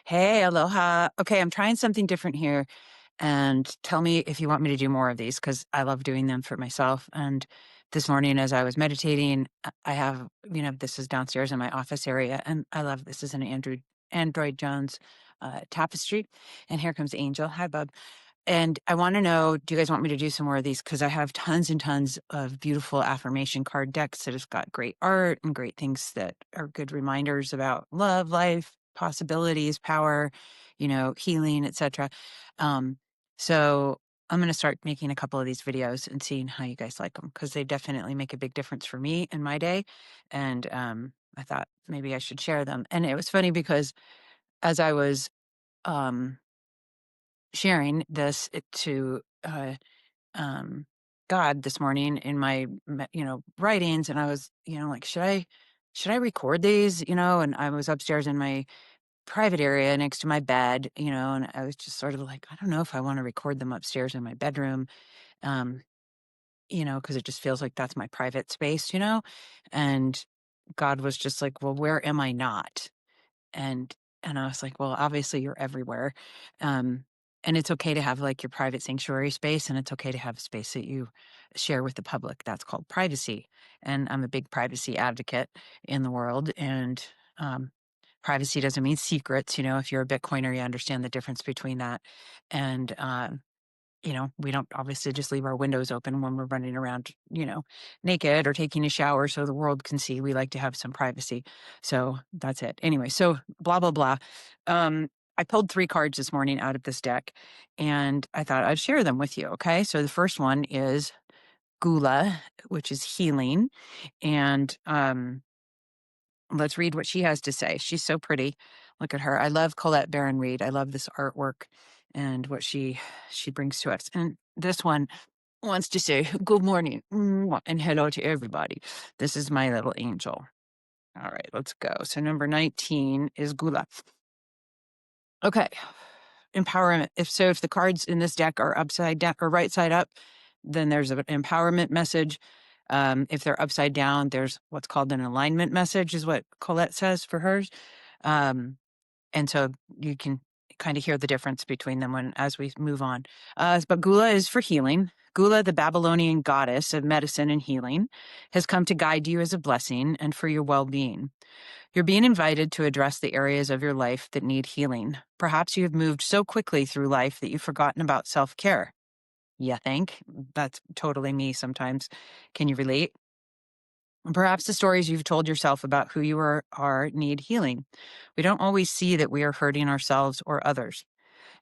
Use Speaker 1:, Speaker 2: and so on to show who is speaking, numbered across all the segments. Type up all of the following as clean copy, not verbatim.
Speaker 1: Hey, aloha. Okay, I'm trying something different here. And tell me if you want me to do more of these because I love doing them for myself. And this morning, as I was meditating, I have, this is downstairs in my office area. And I love this is an Android Jones tapestry. And here comes Angel. Hi, bub. And I want to know, do you guys want me to do some more of these? Because I have tons and tons of beautiful affirmation card decks that have got great art and great things that are good reminders about love, life, possibilities, power, healing, etc. Um, so I'm going to start making a couple of these videos and seeing how you guys like them because they definitely make a big difference for me in my day. And I thought maybe I should share them. And it was funny because as I was um, sharing this to um, God this morning in my writings, and I was like, should I record these? And I was upstairs in my private area next to my bed, and I was just sort of like, I don't know if I want to record them upstairs in my bedroom, um, because it just feels like that's my private space, and God was just like, well, where am I not? And I was like, well, obviously you're everywhere. Um, and it's okay to have like your private sanctuary space, and it's okay to have a space that you share with the public. That's called privacy. And I'm a big privacy advocate in the world. And privacy doesn't mean secrets. If you're a Bitcoiner, you understand the difference between that. And we don't obviously just leave our windows open when we're running around, naked or taking a shower so the world can see. We like to have some privacy. So that's it. Anyway, so blah, blah, blah. I pulled 3 cards this morning out of this deck and I thought I'd share them with you. Okay. So the first one is Gula, which is healing. And let's read what she has to say. She's so pretty. Look at her. I love Colette Baron Reed. I love this artwork and what she brings to us. And this one wants to say good morning and hello to everybody. This is my little angel. All right, let's go. So number 19 is Gula. Okay. Empowerment. If the cards in this deck are upside down or right side up, then there's an empowerment message. If they're upside down, there's what's called an alignment message, is what Colette says for hers. And so you can kind of hear the difference between them as we move on. But Gula is for healing. Gula, the Babylonian goddess of medicine and healing, has come to guide you as a blessing and for your well-being. You're being invited to address the areas of your life that need healing. Perhaps you have moved so quickly through life that you've forgotten about self-care. You think? That's totally me sometimes. Can you relate? Perhaps the stories you've told yourself about who you are need healing. We don't always see that we are hurting ourselves or others.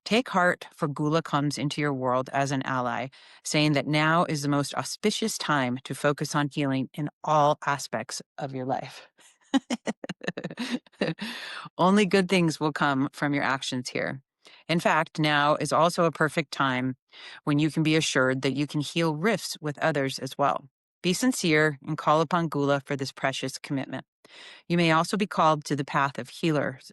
Speaker 1: Take heart, for Gula comes into your world as an ally, saying that now is the most auspicious time to focus on healing in all aspects of your life. Only good things will come from your actions here. In fact, now is also a perfect time when you can be assured that you can heal rifts with others as well. Be sincere and call upon Gula for this precious commitment. You may also be called to the path of healers.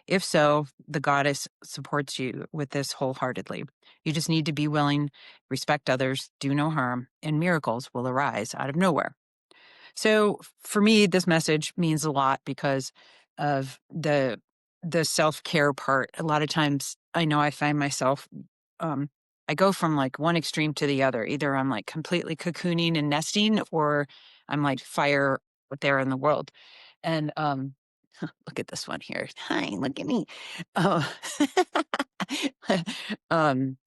Speaker 1: If so, the goddess supports you with this wholeheartedly. You just need to be willing, respect others, do no harm, and miracles will arise out of nowhere. So for me, this message means a lot because of the self-care part. A lot of times I know I find myself I go from like one extreme to the other. Either I'm like completely cocooning and nesting, or I'm like fire out there in the world. And look at this one here. Hi, look at me. Oh. um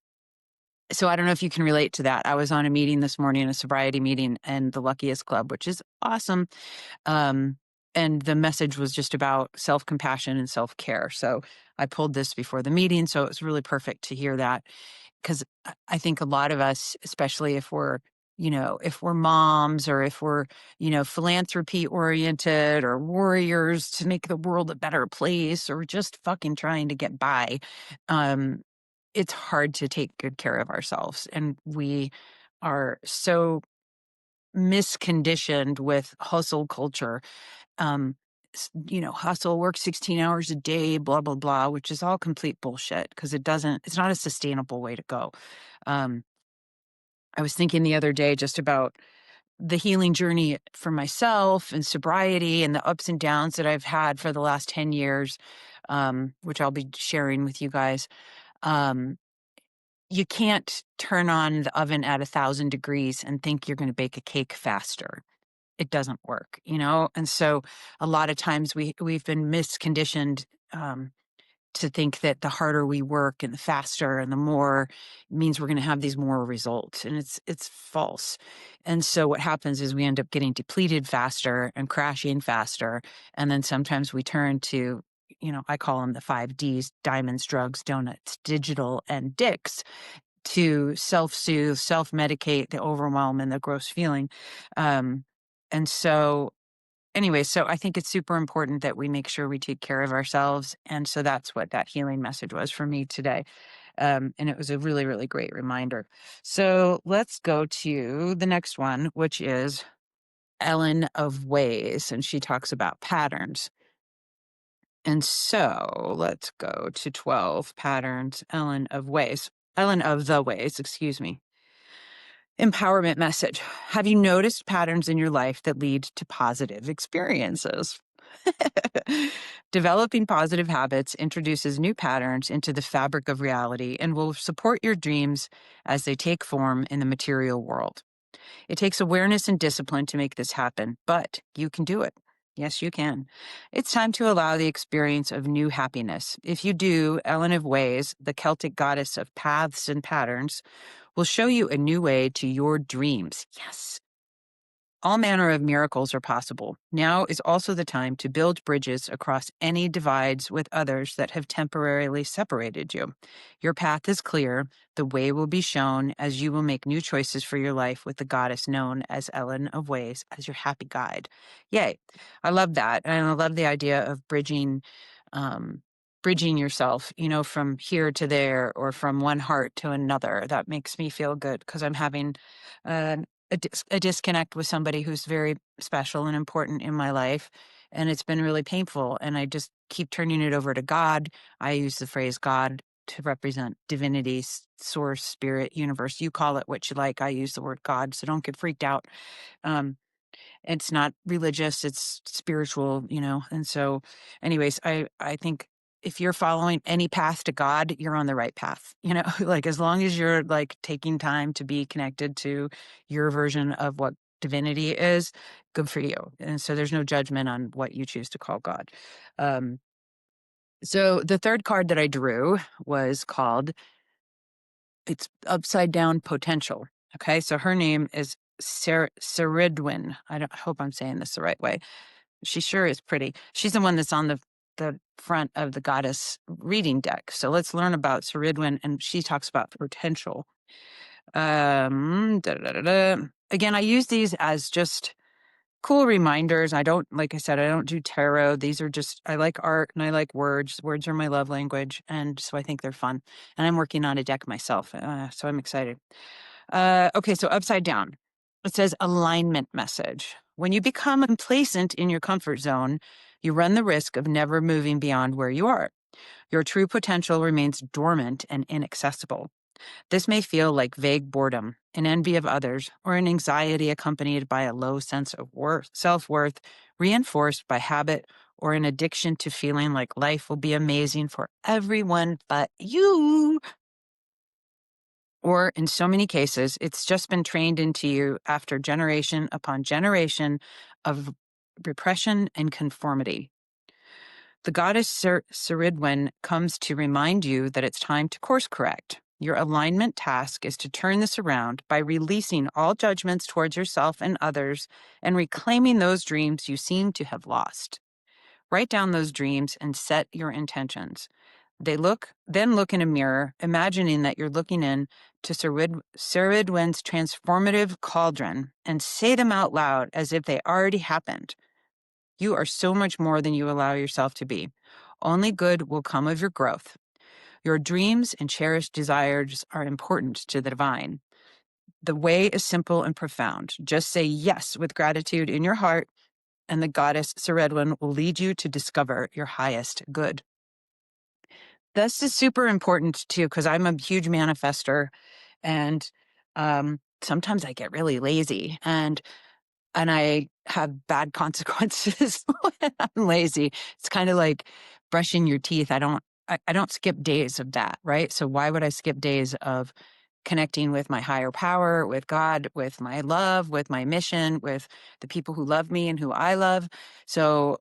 Speaker 1: so I don't know if you can relate to that. I was on a meeting this morning, a sobriety meeting, and the Luckiest Club, which is awesome. Um, and the message was just about self-compassion and self-care. So I pulled this before the meeting, so it was really perfect to hear that. Because I think a lot of us, especially if we're, if we're moms or if we're, philanthropy oriented or warriors to make the world a better place or just fucking trying to get by, it's hard to take good care of ourselves. And we are so misconditioned with hustle culture. Um, hustle, work 16 hours a day, blah, blah, blah, which is all complete bullshit because it's not a sustainable way to go. Um, I was thinking the other day just about the healing journey for myself and sobriety and the ups and downs that I've had for the last 10 years. which I'll be sharing with you guys. Um, you can't turn on the oven at 1,000 degrees and think you're going to bake a cake faster. It doesn't work, you know? And so a lot of times we've been misconditioned, to think that the harder we work and the faster and the more means we're going to have these more results, and it's false. And so what happens is we end up getting depleted faster and crashing faster, and then sometimes we turn to, I call them the 5 Ds: diamonds, drugs, donuts, digital, and dicks, to self-soothe, self-medicate the overwhelm and the gross feeling. And so anyway, so I think it's super important that we make sure we take care of ourselves. And so that's what that healing message was for me today. And it was a really, really great reminder. So let's go to the next one, which is Ellen of Ways. And she talks about patterns. And so let's go to 12 patterns, Ellen of Ways. Ellen of the Ways, excuse me. Empowerment message. Have you noticed patterns in your life that lead to positive experiences? Developing positive habits introduces new patterns into the fabric of reality and will support your dreams as they take form in the material world. It takes awareness and discipline to make this happen, but you can do it. Yes, you can. It's time to allow the experience of new happiness. If you do, Ellen of Ways, the Celtic goddess of paths and patterns, will show you a new way to your dreams. Yes. All manner of miracles are possible. Now is also the time to build bridges across any divides with others that have temporarily separated you. Your path is clear. The way will be shown as you will make new choices for your life with the goddess known as Ellen of Ways as your happy guide. Yay. I love that. And I love the idea of bridging yourself, from here to there or from one heart to another. That makes me feel good because I'm having uh, a disconnect with somebody who's very special and important in my life. And it's been really painful. And I just keep turning it over to God. I use the phrase God to represent divinity, source, spirit, universe. You call it what you like. I use the word God. So don't get freaked out. Um, it's not religious, it's spiritual, And so anyways, I think if you're following any path to God, you're on the right path. Like as long as you're like taking time to be connected to your version of what divinity is, good for you. And so there's no judgment on what you choose to call God. Um, so the third card that I drew was called, it's upside down potential. Okay, so her name is Ceridwen. I hope I'm saying this the right way. She sure is pretty. She's the one that's on the front of the goddess reading deck. So let's learn about Ceridwen, and she talks about potential. Again, I use these as just cool reminders. I don't, like I said, I don't do tarot. These are just, I like art and I like words. Words are my love language. And so I think they're fun. And I'm working on a deck myself. So I'm excited. Okay, so upside down. It says alignment message. When you become complacent in your comfort zone, you run the risk of never moving beyond where you are. Your true potential remains dormant and inaccessible. This may feel like vague boredom, an envy of others, or an anxiety accompanied by a low sense of self-worth, reinforced by habit, or an addiction to feeling like life will be amazing for everyone but you. Or in so many cases, it's just been trained into you after generation upon generation of repression and conformity. The goddess Ceridwen comes to remind you that it's time to course correct. Your alignment task is to turn this around by releasing all judgments towards yourself and others and reclaiming those dreams you seem to have lost. Write down those dreams and set your intentions. Then look in a mirror, imagining that you're looking in to Ceridwen's transformative cauldron, and say them out loud as if they already happened. You are so much more than you allow yourself to be. Only good will come of your growth. Your dreams and cherished desires are important to the divine. The way is simple and profound. Just say yes with gratitude in your heart, and the goddess Ceridwen will lead you to discover your highest good. This is super important too, because I'm a huge manifester, and sometimes I get really lazy, and I have bad consequences when I'm lazy. It's kind of like brushing your teeth, I don't skip days of that, right? So why would I skip days of connecting with my higher power, with God, with my love, with my mission, with the people who love me and who I love? So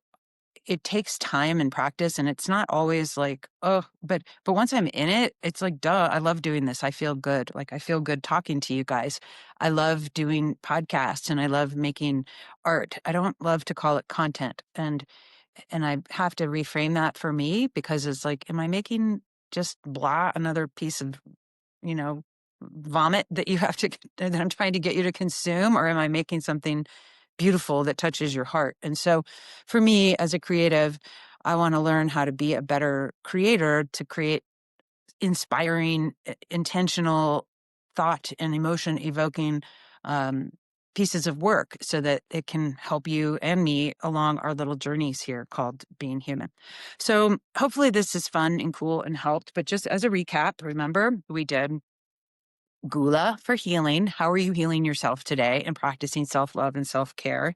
Speaker 1: it takes time and practice, and it's not always like, oh, but once I'm in it, it's like, duh, I love doing this. I feel good. Like I feel good talking to you guys. I love doing podcasts and I love making art. I don't love to call it content. And I have to reframe that for me, because it's like, am I making just blah, another piece of, you know, vomit that you have to, that I'm trying to get you to consume? Or am I making something beautiful that touches your heart? And so for me as a creative, I want to learn how to be a better creator, to create inspiring, intentional thought and emotion evoking um, pieces of work, so that it can help you and me along our little journeys here called being human. So hopefully this is fun and cool and helped. But just as a recap, remember we did Gula for healing. How are you healing yourself today and practicing self-love and self-care?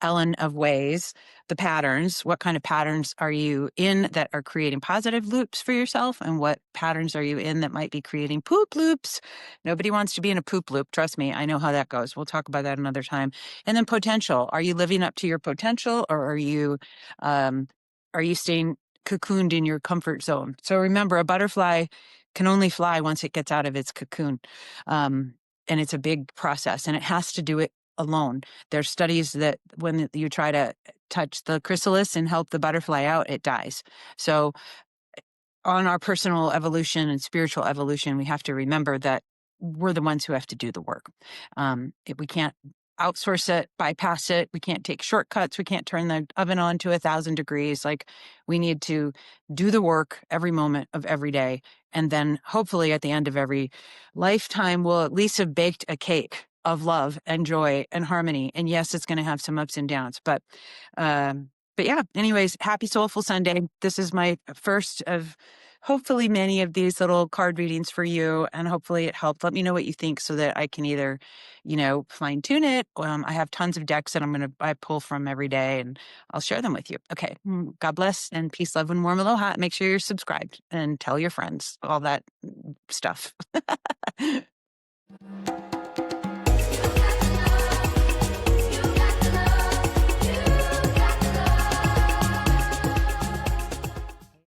Speaker 1: Ellen of ways, the patterns. What kind of patterns are you in that are creating positive loops for yourself? And what patterns are you in that might be creating poop loops? Nobody wants to be in a poop loop. Trust me, I know how that goes. We'll talk about that another time. And then potential. Are you living up to your potential, or um, are you staying cocooned in your comfort zone? So remember, a butterfly can only fly once it gets out of its cocoon. Um, and it's a big process, and it has to do it alone. There's studies that when you try to touch the chrysalis and help the butterfly out, it dies. So on our personal evolution and spiritual evolution, we have to remember that we're the ones who have to do the work. We can't outsource it, bypass it. We can't take shortcuts. We can't turn the oven on to 1,000 degrees. Like, we need to do the work every moment of every day. And then hopefully at the end of every lifetime, we'll at least have baked a cake of love and joy and harmony. And yes, it's going to have some ups and downs, but yeah, anyways, happy Soulful Sunday. This is my first of hopefully many of these little card readings for you, and hopefully it helped. Let me know what you think so that I can either, fine tune it. I have tons of decks that I pull from every day, and I'll share them with you. Okay. God bless, and peace, love, and warm aloha. Make sure you're subscribed and tell your friends all that stuff.